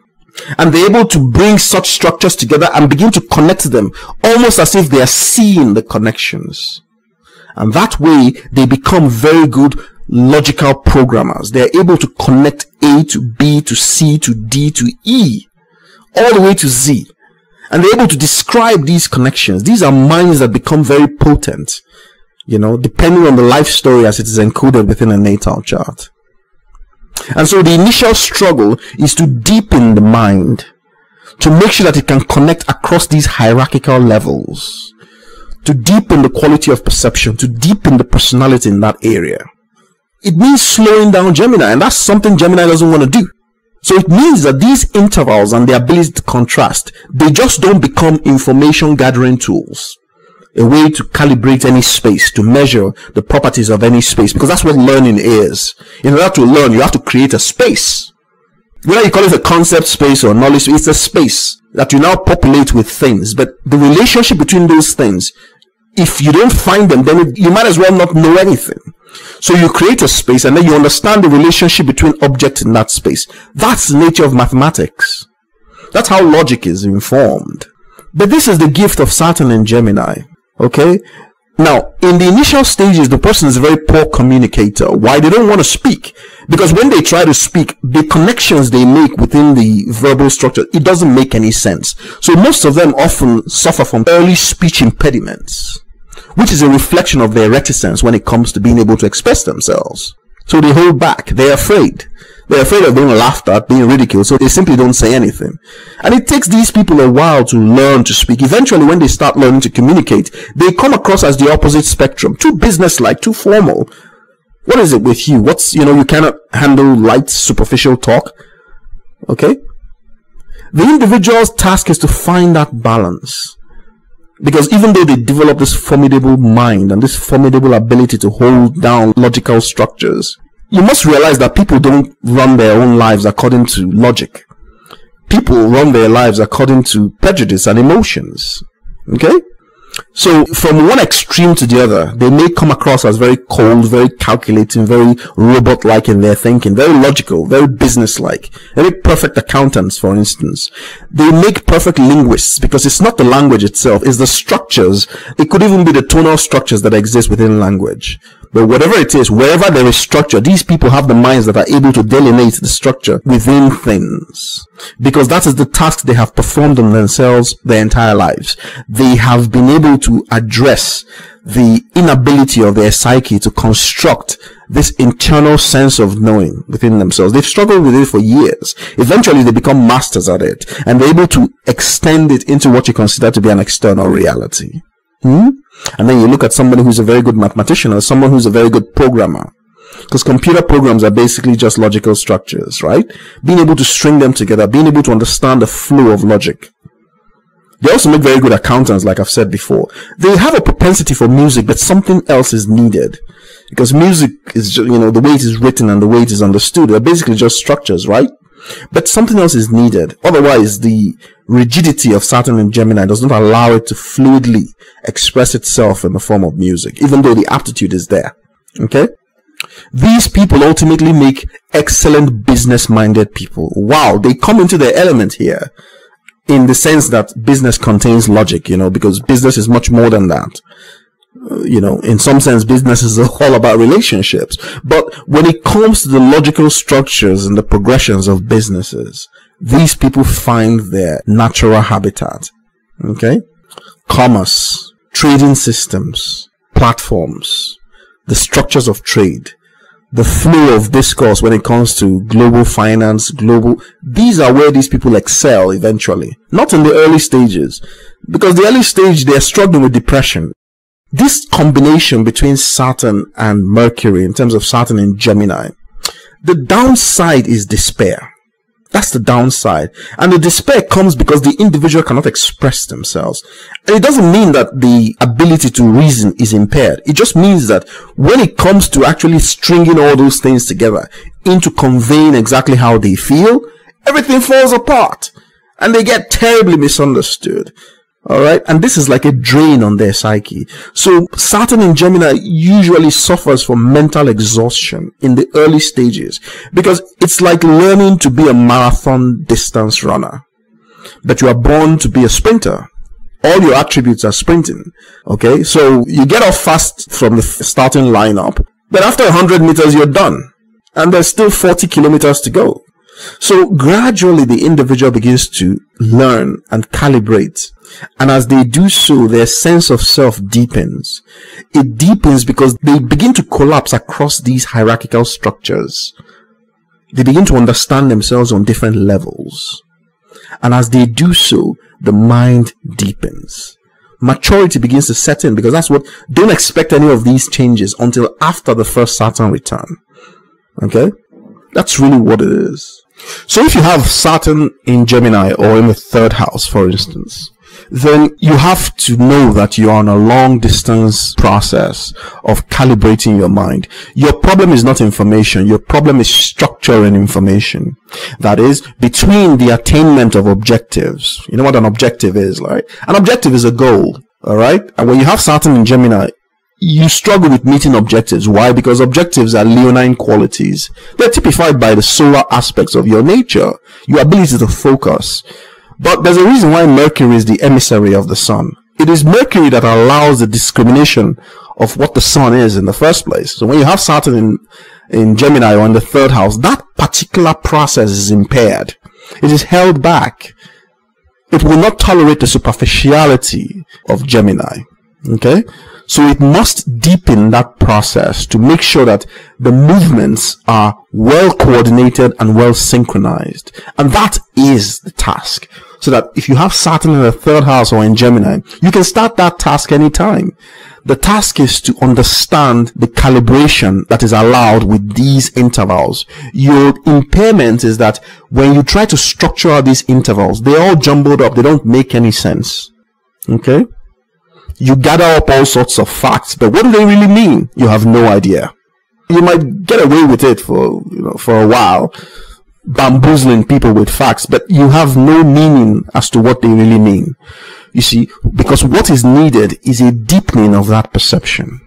And they're able to bring such structures together and begin to connect them almost as if they are seeing the connections. And that way, they become very good logical programmers. They're able to connect A to B to C to D to E, all the way to Z. And they're able to describe these connections. These are minds that become very potent, depending on the life story as it is encoded within a natal chart. And so the initial struggle is to deepen the mind, to make sure that it can connect across these hierarchical levels, to deepen the quality of perception, to deepen the personality in that area. It means slowing down Gemini, and that's something Gemini doesn't want to do. So it means that these intervals and the ability to contrast, they just don't become information gathering tools, a way to calibrate any space, to measure the properties of any space, because that's what learning is. In order to learn, you have to create a space. Whether you call it a concept space or knowledge space, it's a space that you now populate with things. But the relationship between those things, if you don't find them, then you might as well not know anything. So you create a space and then you understand the relationship between objects in that space. That's the nature of mathematics. That's how logic is informed. But this is the gift of Saturn and Gemini. Okay? Now, in the initial stages, the person is a very poor communicator. Why? They don't want to speak. Because when they try to speak, the connections they make within the verbal structure, it doesn't make any sense. So most of them often suffer from early speech impediments, which is a reflection of their reticence when it comes to being able to express themselves. So they hold back. They're afraid. They're afraid of being laughed at, being ridiculed, so they simply don't say anything. And it takes these people a while to learn to speak. Eventually, when they start learning to communicate, they come across as the opposite spectrum. Too businesslike, too formal. What is it with you? You cannot handle light, superficial talk. Okay? The individual's task is to find that balance. Because even though they develop this formidable mind and this formidable ability to hold down logical structures, you must realize that people don't run their own lives according to logic. people run their lives according to prejudice and emotions. Okay? So from one extreme to the other, they may come across as very cold, very calculating, very robot-like in their thinking, very logical, very business-like. They make perfect accountants, for instance. They make perfect linguists, because it's not the language itself, it's the structures. It could even be the tonal structures that exist within language. But whatever it is, wherever there is structure, these people have the minds that are able to delineate the structure within things. Because that is the task they have performed on themselves their entire lives. They have been able to address the inability of their psyche to construct this internal sense of knowing within themselves. They've struggled with it for years. Eventually, they become masters at it, and they're able to extend it into what you consider to be an external reality. And then you look at somebody who's a very good mathematician or someone who's a very good programmer. Because computer programs are basically just logical structures, right? Being able to string them together, being able to understand the flow of logic. They also make very good accountants, like I've said before. They have a propensity for music, but something else is needed. Because music is just, the way it is written and the way it is understood, they're basically just structures, right? But something else is needed. Otherwise, the rigidity of Saturn in Gemini does not allow it to fluidly express itself in the form of music, even though the aptitude is there. Okay? These people ultimately make excellent business-minded people. Wow, they come into their element here in the sense that business contains logic, because business is much more than that. In some sense, business is all about relationships. But when it comes to the logical structures and the progressions of businesses, these people find their natural habitat. Okay? Commerce, trading systems, platforms, the structures of trade, the flow of discourse when it comes to global finance, these are where these people excel eventually. Not in the early stages. Because the early stage, they're struggling with depression. This combination between Saturn and Mercury, in terms of Saturn in Gemini, the downside is despair. That's the downside. And the despair comes because the individual cannot express themselves. And it doesn't mean that the ability to reason is impaired. It just means that when it comes to actually stringing all those things together into conveying exactly how they feel, everything falls apart. And they get terribly misunderstood. Alright, and this is like a drain on their psyche. So Saturn in Gemini usually suffers from mental exhaustion in the early stages because it's like learning to be a marathon distance runner. But you are born to be a sprinter. All your attributes are sprinting. Okay, so you get off fast from the starting lineup, but after 100 meters you're done. And there's still 40 kilometers to go. So gradually the individual begins to learn and calibrate. And as they do so, their sense of self deepens. It deepens because they begin to collapse across these hierarchical structures. They begin to understand themselves on different levels. And as they do so, the mind deepens. Maturity begins to set in because don't expect any of these changes until after the first Saturn return. Okay? That's really what it is. So if you have Saturn in Gemini or in the third house, for instance, then you have to know that you are on a long distance process of calibrating your mind. Your problem is not information. Your problem is structure and information. That is, between the attainment of objectives. You know what an objective is, right? An objective is a goal, alright? And when you have Saturn in Gemini, you struggle with meeting objectives. Why? Because objectives are leonine qualities. They're typified by the solar aspects of your nature, your ability to focus. But there's a reason why Mercury is the emissary of the sun. It is Mercury that allows the discrimination of what the sun is in the first place. So when you have Saturn in Gemini or in the third house, that particular process is impaired. It is held back. It will not tolerate the superficiality of Gemini. Okay? So it must deepen that process to make sure that the movements are well coordinated and well synchronized. And that is the task. So that if you have Saturn in the third house or in Gemini, you can start that task anytime. The task is to understand the calibration that is allowed with these intervals. Your impairment is that when you try to structure out these intervals, they're all jumbled up. They don't make any sense. Okay? You gather up all sorts of facts, but what do they really mean? You have no idea. You might get away with it for a while, bamboozling people with facts, but you have no meaning as to what they really mean. You see, because what is needed is a deepening of that perception.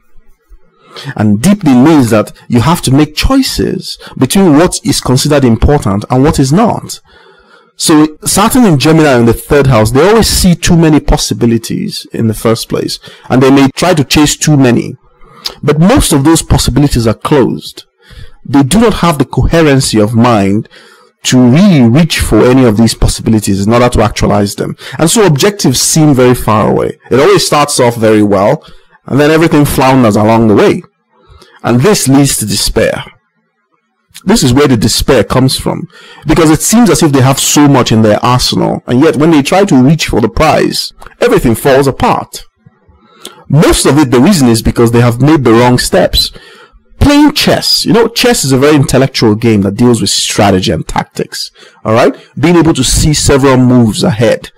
And deepening means that you have to make choices between what is considered important and what is not. So Saturn and Gemini in the third house, they always see too many possibilities in the first place, and they may try to chase too many. But most of those possibilities are closed. They do not have the coherency of mind to really reach for any of these possibilities in order to actualize them. And so objectives seem very far away. It always starts off very well, and then everything flounders along the way. And this leads to despair. This is where the despair comes from, because it seems as if they have so much in their arsenal, and yet when they try to reach for the prize, everything falls apart. Most of it, the reason is because they have made the wrong steps. Playing chess, chess is a very intellectual game that deals with strategy and tactics. Alright? Being able to see several moves ahead.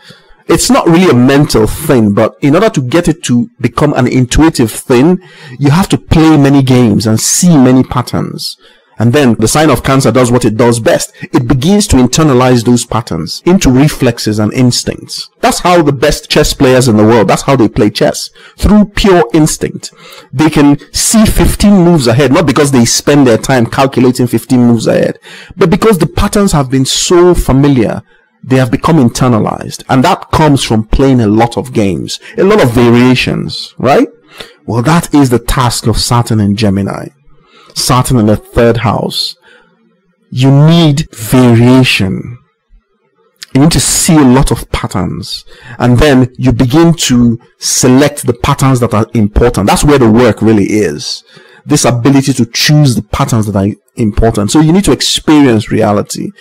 It's not really a mental thing, but in order to get it to become an intuitive thing, you have to play many games and see many patterns. And then the sign of Cancer does what it does best. It begins to internalize those patterns into reflexes and instincts. That's how the best chess players in the world, that's how they play chess. Through pure instinct. They can see 15 moves ahead, not because they spend their time calculating 15 moves ahead, but because the patterns have been so familiar, they have become internalized. And that comes from playing a lot of games, a lot of variations, right? Well, that is the task of Saturn and Gemini. Saturn in the third house. You need variation. You need to see a lot of patterns, and then you begin to select the patterns that are important. That's where the work really is. This ability to choose the patterns that are important. So you need to experience reality,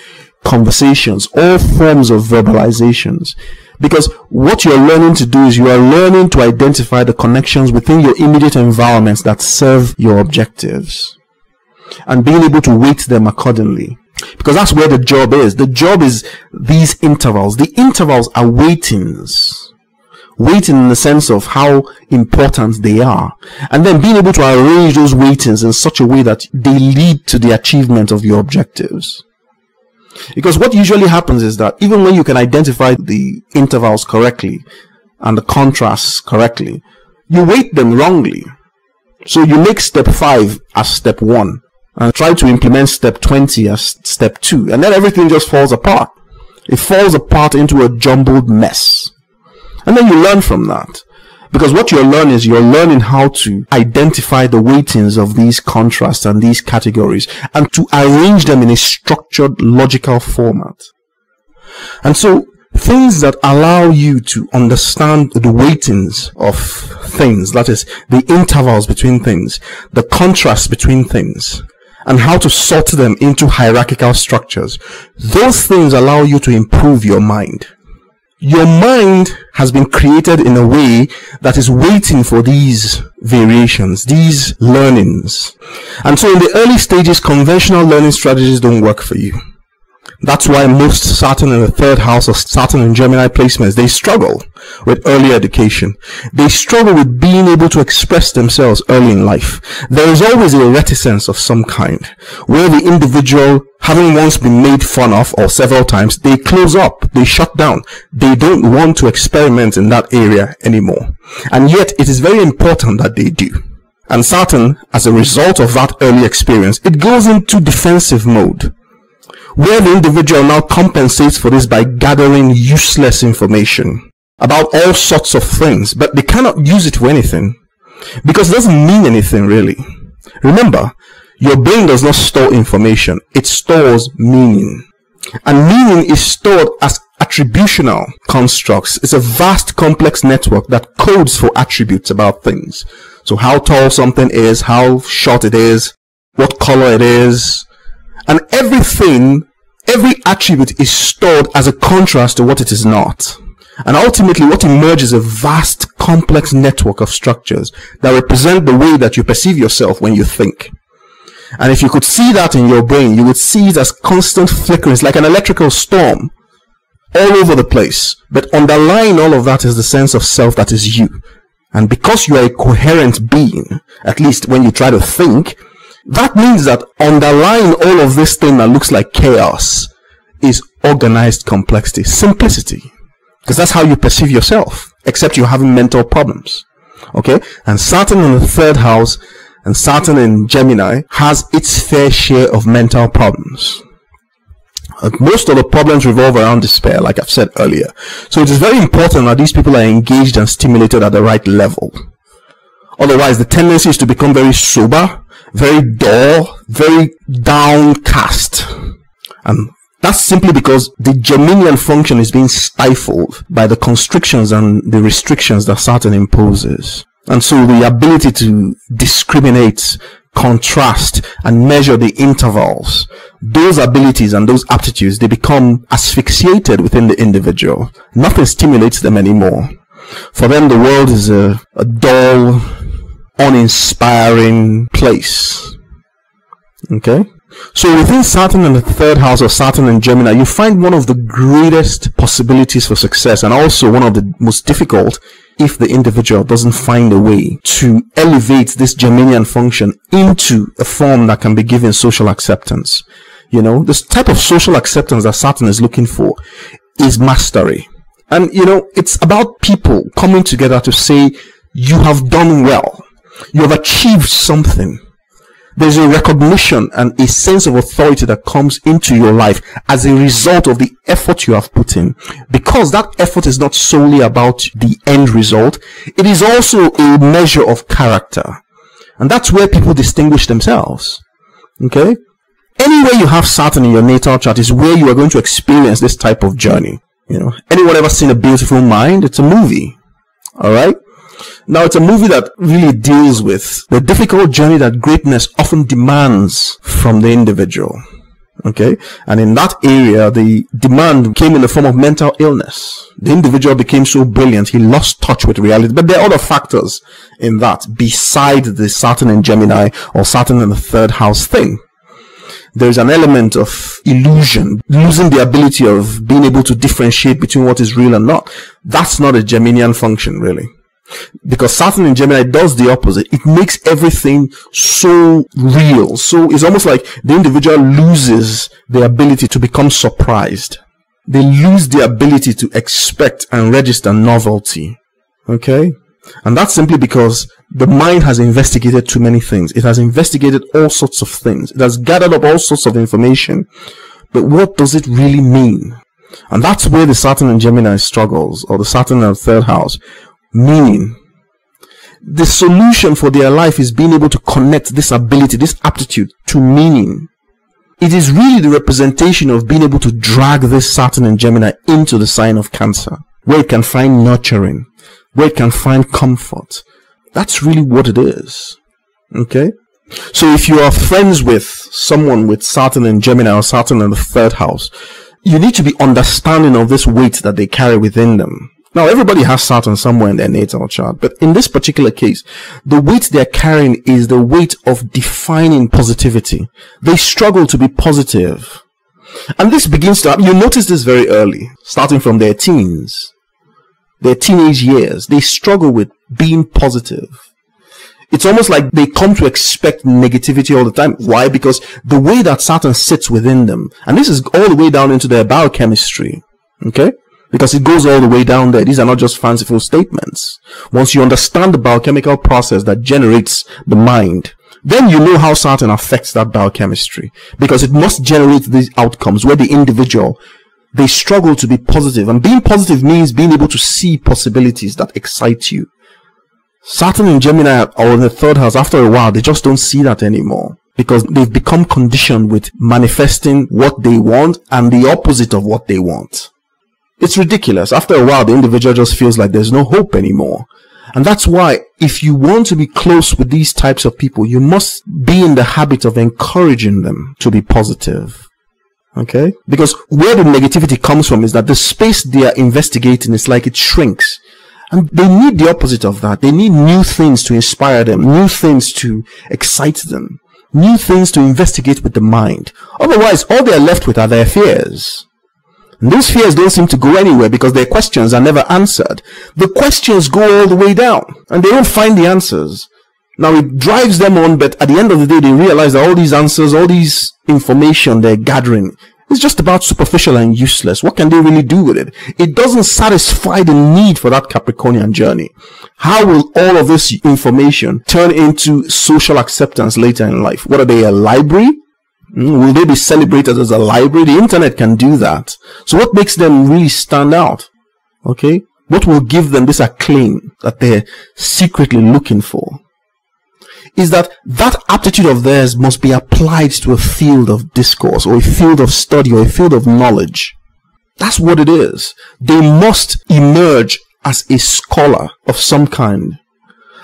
conversations, all forms of verbalizations. Because what you're learning to do is you are learning to identify the connections within your immediate environments that serve your objectives, and being able to weight them accordingly. Because that's where the job is. The job is these intervals. The intervals are weightings. Weighting in the sense of how important they are. And then being able to arrange those weightings in such a way that they lead to the achievement of your objectives. Because what usually happens is that even when you can identify the intervals correctly and the contrasts correctly, you weight them wrongly. So you make step 5 as step 1. And try to implement step 20 as step 2. And then everything just falls apart. It falls apart into a jumbled mess. And then you learn from that. Because what you're learning is you're learning how to identify the weightings of these contrasts and these categories, and to arrange them in a structured, logical format. And so things that allow you to understand the weightings of things, that is, the intervals between things, the contrasts between things, and how to sort them into hierarchical structures. Those things allow you to improve your mind. Your mind has been created in a way that is waiting for these variations, these learnings. And so in the early stages, conventional learning strategies don't work for you. That's why most Saturn in the third house or Saturn in Gemini placements, they struggle with early education. They struggle with being able to express themselves early in life. There is always a reticence of some kind, where the individual, having once been made fun of or several times, they close up, they shut down. They don't want to experiment in that area anymore. And yet it is very important that they do. And Saturn, as a result of that early experience, it goes into defensive mode, where the individual now compensates for this by gathering useless information about all sorts of things, but they cannot use it for anything, because it doesn't mean anything really. Remember, your brain does not store information, it stores meaning. And meaning is stored as attributional constructs. It's a vast complex network that codes for attributes about things. So how tall something is, how short it is, what color it is, and every attribute is stored as a contrast to what it is not. And ultimately what emerges is a vast complex network of structures that represent the way that you perceive yourself when you think. And if you could see that in your brain, you would see it as constant flickerings, like an electrical storm all over the place. But underlying all of that is the sense of self that is you. And because you are a coherent being, at least when you try to think, That means that underlying all of this thing that looks like chaos is organized complexity, simplicity. Because that's how you perceive yourself, except you're having mental problems. Okay? And Saturn in the third house and Saturn in Gemini has its fair share of mental problems. Most of the problems revolve around despair, like I've said earlier. So it is very important that these people are engaged and stimulated at the right level. Otherwise, the tendency is to become very sober, very dull, very downcast. And that's simply because the Geminian function is being stifled by the constrictions and the restrictions that Saturn imposes. And so the ability to discriminate, contrast, and measure the intervals, those abilities and those aptitudes, they become asphyxiated within the individual. Nothing stimulates them anymore. For them, the world is a dull, uninspiring place. Okay? So within Saturn in the third house of Saturn in Gemini, you find one of the greatest possibilities for success, and also one of the most difficult if the individual doesn't find a way to elevate this Geminian function into a form that can be given social acceptance. You know, this type of social acceptance that Saturn is looking for is mastery. And, you know, it's about people coming together to say, you have done well. You have achieved something. There's a recognition and a sense of authority that comes into your life as a result of the effort you have put in. Because that effort is not solely about the end result, it is also a measure of character. And that's where people distinguish themselves. Okay? Anywhere you have Saturn in your natal chart is where you are going to experience this type of journey. You know, anyone ever seen A Beautiful Mind? It's a movie. Alright? Now, it's a movie that really deals with the difficult journey that greatness often demands from the individual. Okay? And in that area, the demand came in the form of mental illness. The individual became so brilliant, he lost touch with reality. But there are other factors in that, beside the Saturn in Gemini or Saturn in the third house thing. There's an element of illusion, losing the ability of being able to differentiate between what is real and not. That's not a Geminian function, really. Because Saturn in Gemini does the opposite. It makes everything so real. So it's almost like the individual loses the ability to become surprised. They lose the ability to expect and register novelty. Okay? And that's simply because the mind has investigated too many things. It has investigated all sorts of things. It has gathered up all sorts of information. But what does it really mean? And that's where the Saturn in Gemini struggles, or the Saturn in the third house. Meaning, the solution for their life is being able to connect this ability, this aptitude to meaning. It is really the representation of being able to drag this Saturn in Gemini into the sign of Cancer, where it can find nurturing, where it can find comfort. That's really what it is. Okay? So if you are friends with someone with Saturn in Gemini or Saturn in the third house, you need to be understanding of this weight that they carry within them. Now, everybody has Saturn somewhere in their natal chart, but in this particular case, the weight they're carrying is the weight of defining positivity. They struggle to be positive. And this begins to happen. You notice this very early, starting from their teens, their teenage years. They struggle with being positive. It's almost like they come to expect negativity all the time. Why? Because the way that Saturn sits within them, and this is all the way down into their biochemistry, okay? Because it goes all the way down there. These are not just fanciful statements. Once you understand the biochemical process that generates the mind, then you know how Saturn affects that biochemistry. Because it must generate these outcomes where the individual, they struggle to be positive. And being positive means being able to see possibilities that excite you. Saturn in Gemini or in the third house, after a while, they just don't see that anymore. Because they've become conditioned with manifesting what they want and the opposite of what they want. It's ridiculous. After a while, the individual just feels like there's no hope anymore. And that's why, if you want to be close with these types of people, you must be in the habit of encouraging them to be positive. Okay? Because where the negativity comes from is that the space they are investigating is like it shrinks. And they need the opposite of that. They need new things to inspire them, new things to excite them, new things to investigate with the mind. Otherwise, all they're left with are their fears. And those fears don't seem to go anywhere because their questions are never answered. The questions go all the way down and they don't find the answers. Now it drives them on, but at the end of the day, they realize that all these answers, all these information they're gathering is just about superficial and useless. What can they really do with it? It doesn't satisfy the need for that Capricornian journey. How will all of this information turn into social acceptance later in life? What are they, a library? Will they be celebrated as a library? The internet can do that. So what makes them really stand out? Okay? What will give them this acclaim that they're secretly looking for? Is that aptitude of theirs must be applied to a field of discourse, or a field of study, or a field of knowledge. That's what it is. They must emerge as a scholar of some kind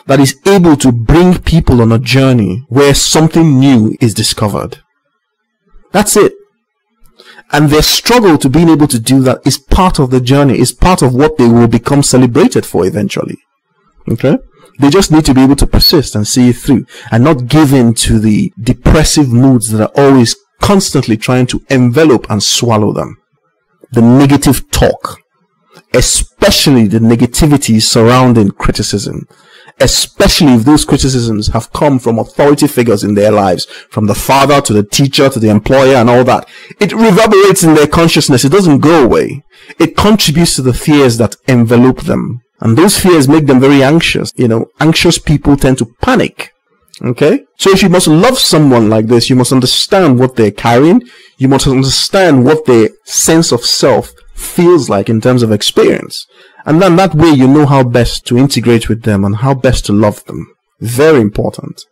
that is able to bring people on a journey where something new is discovered. That's it. And their struggle to being able to do that is part of the journey, is part of what they will become celebrated for eventually. Okay? They just need to be able to persist and see it through, and not give in to the depressive moods that are always constantly trying to envelop and swallow them. The negative talk, especially the negativity surrounding criticism, especially if those criticisms have come from authority figures in their lives, from the father to the teacher to the employer and all that. It reverberates in their consciousness. It doesn't go away. It contributes to the fears that envelop them. And those fears make them very anxious. You know, anxious people tend to panic. Okay? So if you must love someone like this, you must understand what they're carrying. You must understand what their sense of self feels like in terms of experience. And then that way you know how best to integrate with them and how best to love them. Very important.